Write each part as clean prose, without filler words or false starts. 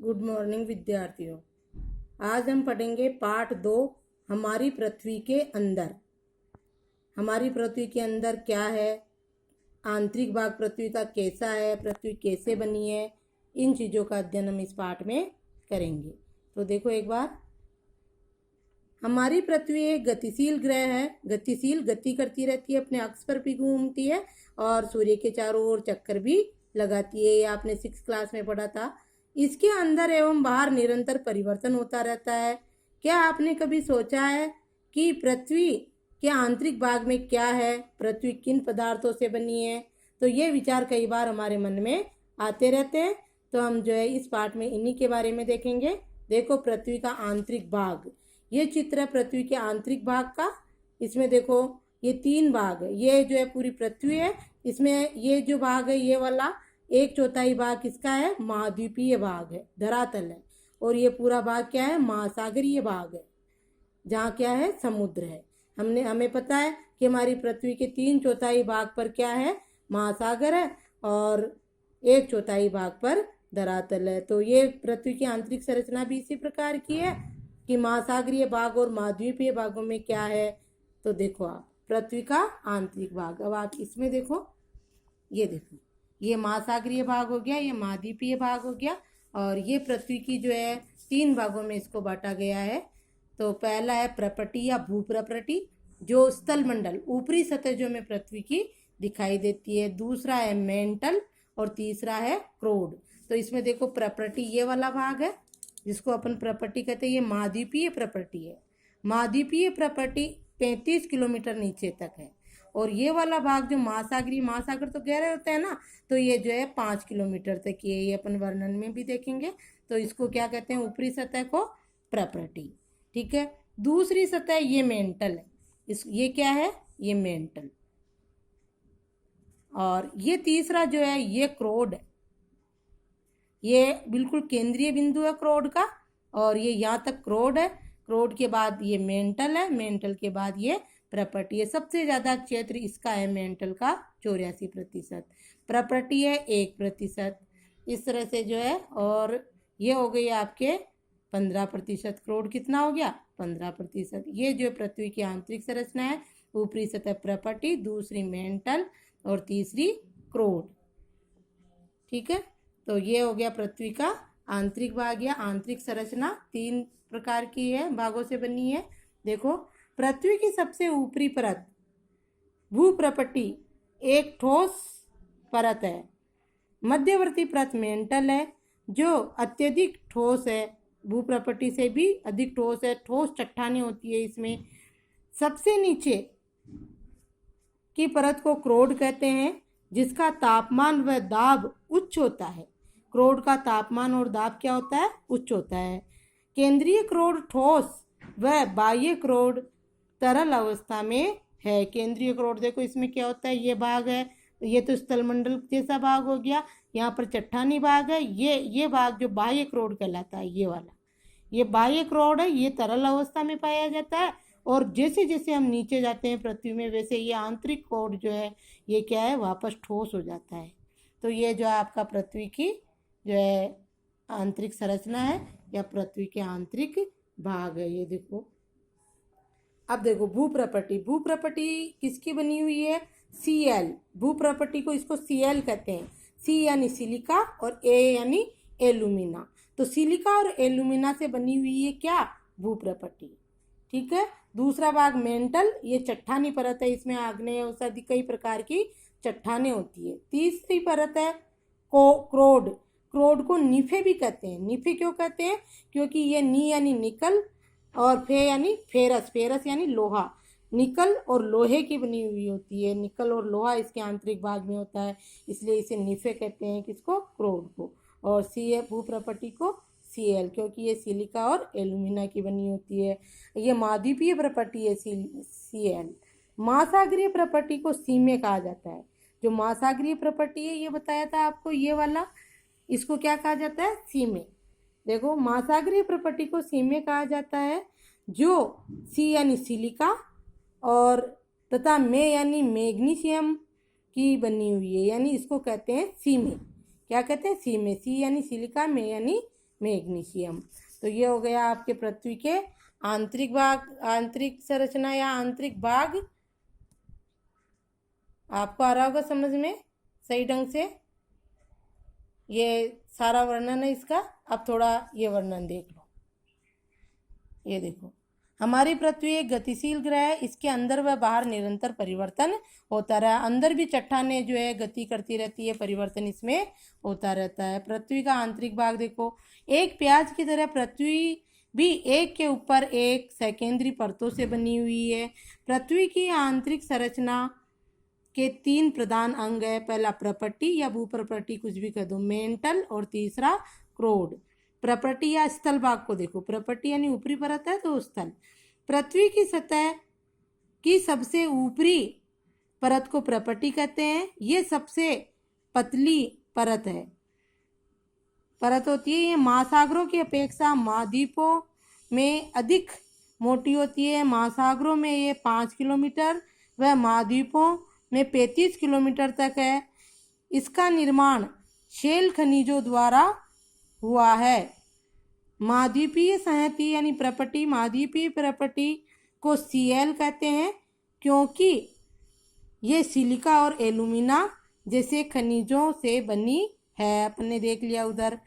Good morning विद्यार्थियों। आज हम पढ़ेंगे पाठ 2 हमारी पृथ्वी के अंदर। हमारी पृथ्वी के अंदर क्या है, आंतरिक भाग पृथ्वी का कैसा है, पृथ्वी कैसे बनी है, इन चीज़ों का अध्ययन हम इस पाठ में करेंगे। तो देखो एक बार, हमारी पृथ्वी एक गतिशील ग्रह है। गतिशील, गति करती रहती है, अपने अक्ष पर भी घूमती है और सूर्य के चारों ओर चक्कर भी लगाती है। ये आपने 6th क्लास में पढ़ा था। इसके अंदर एवं बाहर निरंतर परिवर्तन होता रहता है। क्या आपने कभी सोचा है कि पृथ्वी के आंतरिक भाग में क्या है, पृथ्वी किन पदार्थों से बनी है? तो ये विचार कई बार हमारे मन में आते रहते हैं। तो हम जो है इस पाठ में इन्हीं के बारे में देखेंगे। देखो, पृथ्वी का आंतरिक भाग, ये चित्र है पृथ्वी के आंतरिक भाग का। इसमें देखो ये 3 भाग है। ये जो है पूरी पृथ्वी है। इसमें ये जो भाग है, ये वाला 1/4 भाग किसका है? महाद्वीपीय भाग है, धरातल है। और ये पूरा भाग क्या है? महासागरीय भाग है, जहाँ क्या है? समुद्र है। हमें पता है कि हमारी पृथ्वी के 3/4 भाग पर क्या है? महासागर है और 1/4 भाग पर धरातल है। तो ये पृथ्वी की आंतरिक संरचना भी इसी प्रकार की है कि महासागरीय भाग और महाद्वीपीय भागों में क्या है। तो देखो आप, पृथ्वी का आंतरिक भाग। अब आप इसमें देखो, ये देखो, ये महासागरीय भाग हो गया, ये महाद्वीपीय भाग हो गया। और ये पृथ्वी की जो है 3 भागों में इसको बांटा गया है। तो पहला है प्रपटी या भूप्रपटी, जो स्थल मंडल, ऊपरी सतह जो हमें पृथ्वी की दिखाई देती है। दूसरा है मेंटल और तीसरा है क्रोड। तो इसमें देखो, प्रपटी ये वाला भाग है जिसको अपन प्रपटी कहते हैं, ये महाद्वीपीय प्रपटी है। महाद्वीपीय प्रपटी 35 किलोमीटर नीचे तक है। और ये वाला भाग जो महासागरीय, महासागर तो गहरे होते हैं ना, तो ये जो है 5 किलोमीटर तक की है। ये अपन वर्णन में भी देखेंगे। तो इसको क्या कहते हैं? ऊपरी सतह को प्रपटी। ठीक है। दूसरी सतह ये मेंटल है। ये क्या है? ये मेंटल। और ये तीसरा जो है ये क्रोड है। ये बिल्कुल केंद्रीय बिंदु है क्रोड का, और ये यहाँ तक क्रोड है। क्रोड के बाद ये मेंटल है, मेंटल के बाद ये प्रपटी है। सबसे ज़्यादा क्षेत्र इसका है मेंटल का 84%, प्रपटी है 1%। इस तरह से जो है, और ये हो गई आपके 15%। क्रोड कितना हो गया? 15%। ये जो पृथ्वी की आंतरिक संरचना है, ऊपरी सतह प्रपटी, दूसरी मेंटल और तीसरी क्रोड। ठीक है। तो ये हो गया पृथ्वी का आंतरिक भाग या आंतरिक संरचना। 3 प्रकार की है, भागों से बनी है। देखो, पृथ्वी की सबसे ऊपरी परत भूप्रपटी एक ठोस परत है। मध्यवर्ती परत मेंटल है, जो अत्यधिक ठोस है, भूप्रपटी से भी अधिक ठोस है। ठोस चट्टानें होती है इसमें। सबसे नीचे की परत को क्रोड कहते हैं, जिसका तापमान व दाब उच्च होता है। क्रोड का तापमान और दाब क्या होता है? उच्च होता है। केंद्रीय क्रोड ठोस व बाह्य क्रोड तरल अवस्था में है। केंद्रीय क्रोड देखो, इसमें क्या होता है? ये भाग है, ये तो स्थलमंडल जैसा भाग हो गया। यहाँ पर चट्टानी भाग है। ये भाग जो बाह्य क्रोड कहलाता है, ये वाला, ये बाह्य क्रोड है। ये तरल अवस्था में पाया जाता है। और जैसे जैसे हम नीचे जाते हैं पृथ्वी में, वैसे ये आंतरिक क्रोड जो है, ये क्या है? वापस ठोस हो जाता है। तो ये जो आपका पृथ्वी की जो है आंतरिक संरचना है या पृथ्वी के आंतरिक भाग है। ये देखो, अब देखो भूप्रपटी। भूप्रपटी किसकी बनी हुई है? Cl। भूप्रपटी को इसको Cl कहते हैं। C यानी सिलिका और A यानी एल्यूमिना। तो सिलिका और एल्यूमिना से बनी हुई है क्या? भूप्रपटी। ठीक है। दूसरा भाग मेंटल, ये चट्टानी परत है। इसमें आग्नेय औषधि कई प्रकार की चट्टानें होती है। तीसरी परत है क्रोड। क्रोड को निफे भी कहते हैं। निफे क्यों कहते हैं? क्योंकि ये नी यानी निकल और फे यानी फेरस, फेरस यानी लोहा। निकल और लोहे की बनी हुई होती है। निकल और लोहा इसके आंतरिक भाग में होता है, इसलिए इसे निफे कहते हैं। किसको? क्रोड को। और सी है भूप्रपटी को Cl, क्योंकि ये सिलिका और एल्यूमिना की बनी होती है। ये महाद्वीपीय प्रपटी है Cl। महासागरीय प्रपटी को सीमे कहा जाता है। जो महासागरीय प्रपटी है, ये बताया था आपको, ये वाला, इसको क्या कहा जाता है? सीमे। देखो, महासागरीय प्रपटी को सीमे कहा जाता है, जो सी यानी सिलिका और तथा मे यानी मैग्नीशियम की बनी हुई है। यानी इसको कहते हैं सीमे। क्या कहते हैं? सीमे। सी यानी सिलिका, मे यानी मैग्नीशियम। तो ये हो गया आपके पृथ्वी के आंतरिक भाग, आंतरिक संरचना या आंतरिक भाग। आपको आ रहा होगा समझ में सही ढंग से। ये सारा वर्णन है इसका। अब थोड़ा ये वर्णन देख लो। ये देखो, हमारी पृथ्वी एक गतिशील ग्रह है। इसके अंदर व बाहर निरंतर परिवर्तन होता रहा। अंदर भी चट्टानें जो है गति करती रहती है, परिवर्तन इसमें होता रहता है। पृथ्वी का आंतरिक भाग देखो, एक प्याज की तरह पृथ्वी भी एक के ऊपर एक सकेंद्री परतों से बनी हुई है। पृथ्वी की आंतरिक संरचना के 3 प्रधान अंग है। पहला प्रपट्टी या भूप्रपट्टी, कुछ भी कह दो, मेंटल, और तीसरा क्रोड। प्रपट्टी या स्थल भाग को देखो, प्रपट्टी यानी ऊपरी परत है तो स्थल। पृथ्वी की सतह की सबसे ऊपरी परत को प्रपट्टी कहते हैं। ये सबसे पतली परत होती है। ये महासागरों की अपेक्षा महाद्वीपों में अधिक मोटी होती है। महासागरों में ये 5 किलोमीटर व महाद्वीपों में 35 किलोमीटर तक है। इसका निर्माण शेल खनिजों द्वारा हुआ है। महाद्वीपीय संहति यानी प्रपट्टी, महाद्वीपीय प्रपट्टी को सीएल कहते हैं क्योंकि ये सिलिका और एल्यूमिना जैसे खनिजों से बनी है। अपन ने देख लिया उधर।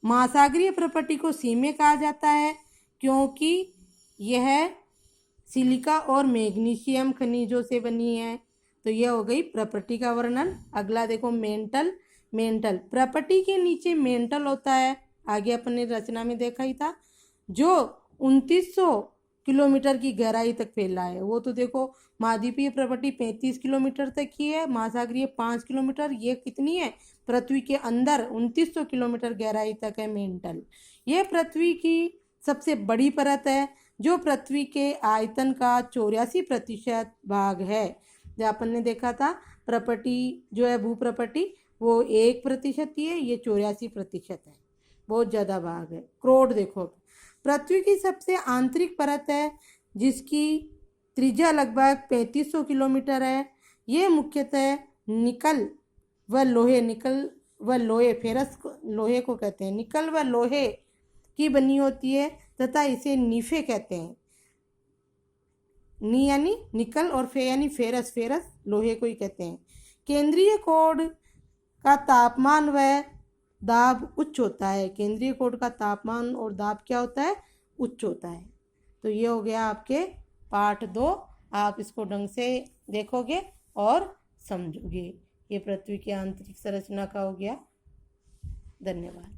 महासागरीय प्रपट्टी को सीमे कहा जाता है क्योंकि यह सिलिका और मैग्नीशियम खनिजों से बनी है। तो यह हो गई प्रपट्टी का वर्णन। अगला देखो, मेंटल। प्रपट्टी के नीचे मेंटल होता है। आगे अपन ने रचना में देखा ही था, जो 2900 किलोमीटर की गहराई तक फैला है। वो तो देखो, महाद्वीपीय प्रपट्टी 35 किलोमीटर तक की है, महासागरीय 5 किलोमीटर। ये कितनी है? पृथ्वी के अंदर 2900 किलोमीटर गहराई तक है मेंटल। ये पृथ्वी की सबसे बड़ी परत है जो पृथ्वी के आयतन का 84% भाग है। जो अपन ने देखा था, प्रपट्टी जो है भूप्रपट्टी वो 1% ही है, ये 84% है, बहुत ज़्यादा भाग है। क्रोड देखो, पृथ्वी की सबसे आंतरिक परत है जिसकी त्रिज्या लगभग 3500 किलोमीटर है। ये मुख्यतः निकल व लोहे फेरस लोहे को कहते हैं, निकल व लोहे की बनी होती है तथा इसे नीफे कहते हैं। नी यानी निकल और फे यानी फेरस लोहे को ही कहते हैं। केंद्रीय कोड का तापमान व दाब उच्च होता है। केंद्रीय कोड का तापमान और दाब क्या होता है? उच्च होता है। तो ये हो गया आपके पाठ 2। आप इसको ढंग से देखोगे और समझोगे। ये पृथ्वी की आंतरिक संरचना का हो गया। धन्यवाद।